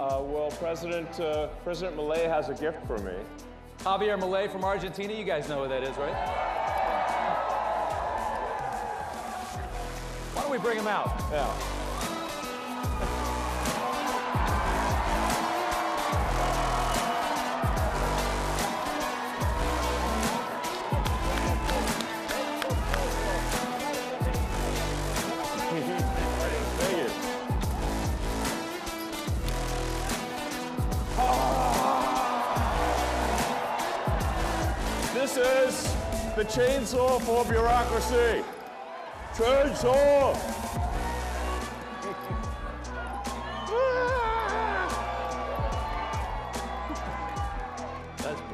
Well, President Milei has a gift for me. Javier Milei from Argentina, you guys know who that is, right? Why don't we bring him out? Yeah. Thank you. This is the chainsaw for bureaucracy. Chainsaw! That's